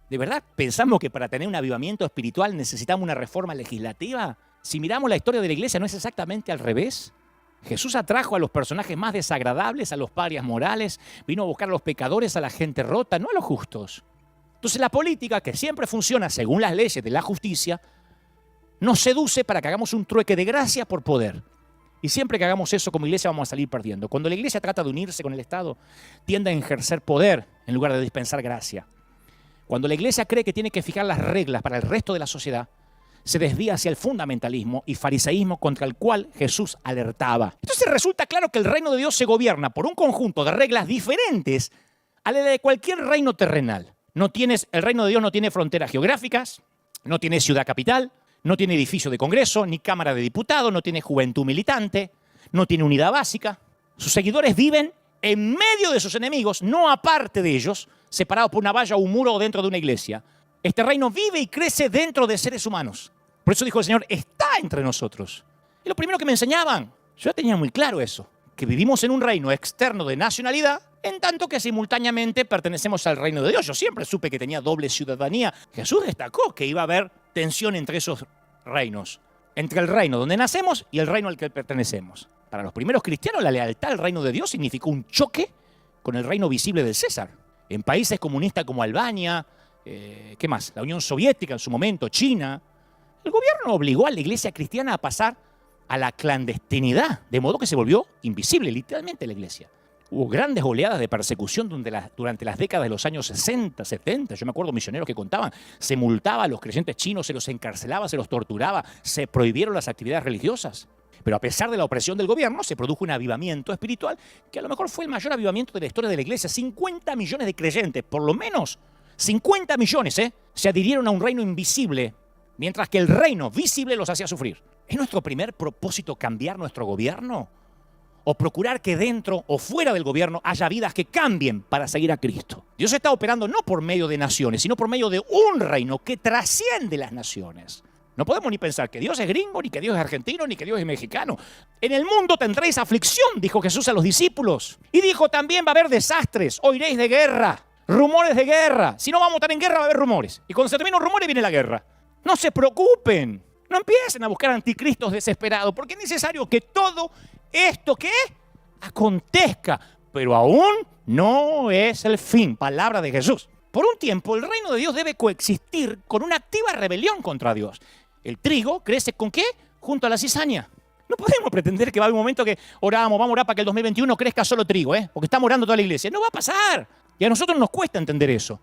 ¿De verdad pensamos que para tener un avivamiento espiritual necesitamos una reforma legislativa? Si miramos la historia de la iglesia, ¿no es exactamente al revés? Jesús atrajo a los personajes más desagradables, a los parias morales, vino a buscar a los pecadores, a la gente rota, no a los justos. Entonces la política, que siempre funciona según las leyes de la justicia, nos seduce para que hagamos un trueque de gracia por poder. Y siempre que hagamos eso como iglesia vamos a salir perdiendo. Cuando la iglesia trata de unirse con el Estado, tiende a ejercer poder en lugar de dispensar gracia. Cuando la iglesia cree que tiene que fijar las reglas para el resto de la sociedad, se desvía hacia el fundamentalismo y fariseísmo contra el cual Jesús alertaba. Entonces resulta claro que el reino de Dios se gobierna por un conjunto de reglas diferentes a la de cualquier reino terrenal. El reino de Dios no tiene fronteras geográficas, no tiene ciudad capital, no tiene edificio de congreso, ni cámara de diputados, no tiene juventud militante, no tiene unidad básica. Sus seguidores viven en medio de sus enemigos, no aparte de ellos, separados por una valla o un muro o dentro de una iglesia. Este reino vive y crece dentro de seres humanos. Por eso dijo el Señor, está entre nosotros. Y lo primero que me enseñaban, yo ya tenía muy claro eso, que vivimos en un reino externo de nacionalidad, en tanto que simultáneamente pertenecemos al reino de Dios. Yo siempre supe que tenía doble ciudadanía. Jesús destacó que iba a haber tensión entre esos reinos, entre el reino donde nacemos y el reino al que pertenecemos. Para los primeros cristianos, la lealtad al reino de Dios significó un choque con el reino visible del César. En países comunistas como Albania, ¿qué más? La Unión Soviética en su momento, China, el gobierno obligó a la iglesia cristiana a pasar a la clandestinidad, de modo que se volvió invisible, literalmente, la iglesia. Hubo grandes oleadas de persecución durante las décadas de los años 60, 70. Yo me acuerdo misioneros que contaban, se multaba a los creyentes chinos, se los encarcelaba, se los torturaba, se prohibieron las actividades religiosas. Pero a pesar de la opresión del gobierno, se produjo un avivamiento espiritual que a lo mejor fue el mayor avivamiento de la historia de la iglesia. 50 millones de creyentes, por lo menos 50 millones, se adhirieron a un reino invisible, mientras que el reino visible los hacía sufrir. ¿Es nuestro primer propósito cambiar nuestro gobierno? ¿O procurar que dentro o fuera del gobierno haya vidas que cambien para seguir a Cristo? Dios está operando no por medio de naciones, sino por medio de un reino que trasciende las naciones. No podemos ni pensar que Dios es gringo, ni que Dios es argentino, ni que Dios es mexicano. En el mundo tendréis aflicción, dijo Jesús a los discípulos. Y dijo también va a haber desastres, oiréis de guerra, rumores de guerra. Si no vamos a estar en guerra va a haber rumores. Y cuando se terminan los rumores viene la guerra. No se preocupen, no empiecen a buscar anticristos desesperados, porque es necesario que todo esto que acontezca, pero aún no es el fin. Palabra de Jesús. Por un tiempo el reino de Dios debe coexistir con una activa rebelión contra Dios. El trigo crece ¿con qué? Junto a la cizaña. No podemos pretender que va a haber un momento que vamos a orar para que el 2021 crezca solo trigo, porque estamos orando toda la iglesia. No va a pasar. Y a nosotros nos cuesta entender eso.